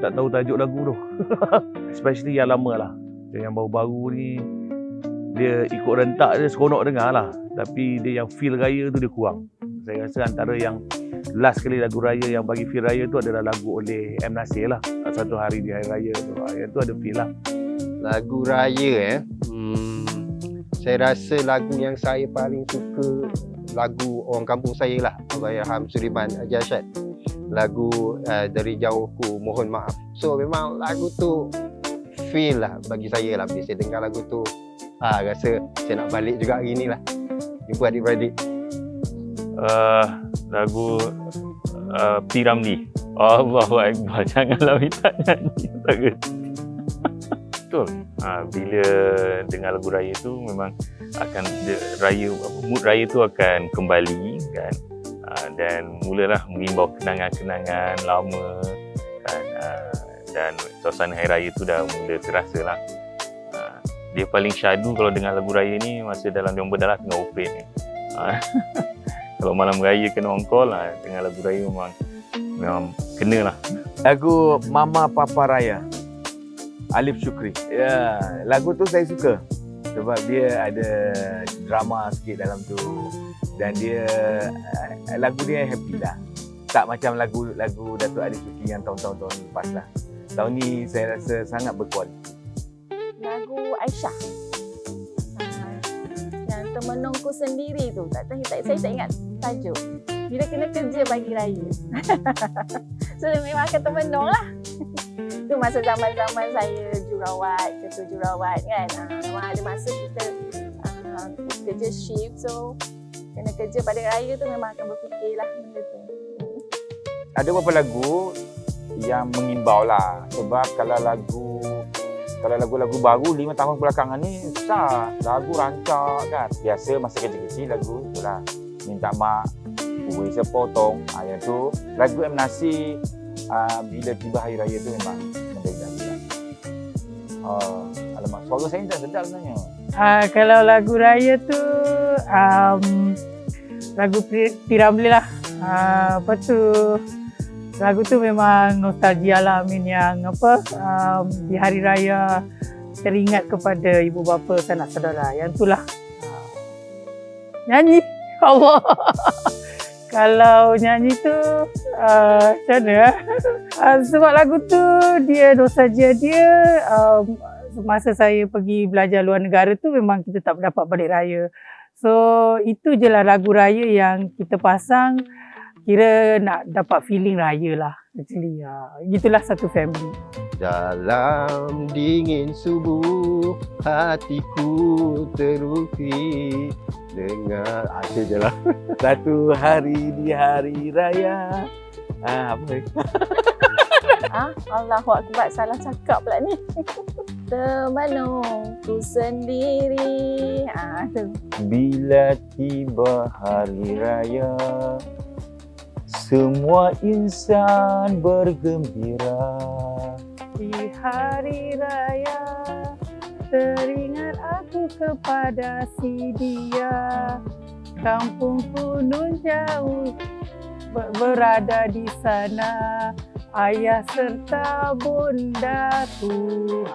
tak tahu tajuk lagu tu. Especially yang lama lah. Yang baru-baru ni dia ikut rentak dia seronok dengar lah. Tapi dia yang feel raya tu dia kurang. Saya rasa antara yang last kali lagu raya yang bagi feel raya tu adalah lagu oleh M. Nasir lah. Satu hari di hari raya tu. Yang tu ada feel lah. Lagu raya saya rasa lagu yang saya paling suka lagu orang kampung saya lah, Allahyarham Sudirman Haji Arsyad. Lagu Dari Jauhku Mohon Maaf. So memang lagu tu feel lah bagi saya lah. Bila saya dengar lagu tu rasa saya nak balik juga hari ni lah, jumpa adik-beradik. Lagu P. Ramlee, Allahu Akbar, janganlah minta nyanyi, tak kerti. Betul. Bila dengar lagu raya tu memang akan mood raya tu akan kembali kan, dan mulalah mengimbau kenangan-kenangan lama kan, dan suasana hari raya tu dah mula terasa lah. Dia paling syadu kalau dengar lagu raya ni masa dalam Diorang Berdarah tengah open ni. Kalau malam raya kena on call lah, dengar lagu raya memang kena lah. Lagu Mama Papa Raya, Alif Syukri. Ya, lagu tu saya suka sebab dia ada drama sikit dalam tu, dan dia lagu dia happy lah. Tak macam lagu Datuk Alif Syukri yang tahun-tahun lepas lah. Tahun ni saya rasa sangat berkualiti. Lagu Aisyah, yang Temenungku Sendiri tu, saya tak ingat tajuk. Bila kena kerja pagi raya. So memang akan termenung lah. Itu masa zaman-zaman saya jurawat, ketua jurawat kan. Memang ada masa kita kerja shift, so kena kerja pada raya tu memang akan berfikirlah benda tu. Ada beberapa lagu yang mengimbau lah. Sebab kalau lagu-lagu baru 5 tahun belakangan ni susah. Lagu rancak kan. Biasa masa kecil-kecil lagu itulah. Minta mak, kuih sepotong. Yang tu. Lagu M. Nasir bila tiba hari raya tu memang mendadak lah. Alamak, suara saya tak sedap sebenarnya. Kalau lagu raya tu lagu P. Ramlee lah. Apa tu, lagu tu memang nostalgia lah, yang di hari raya teringat kepada ibu bapa, sanak saudara. Yang itulah nyanyi. Allah. Kalau nyanyi tu macam mana? Sebab lagu tu dia nostalgia dia. Masa saya pergi belajar luar negara tu memang kita tak dapat balik raya. So itu je lah lagu raya yang kita pasang, kira nak dapat feeling raya lah. Actually gitulah satu family. Dalam dingin subuh hatiku terukir dengar ada je lah. Satu hari di hari raya. Apa? Allahu Akbar, salah cakap pula ni. Temenungku sendiri. Bila tiba hari raya, semua insan bergembira. Di hari raya teringat aku kepada si dia. Kampungku nun jauh berada di sana, ayah serta bundaku.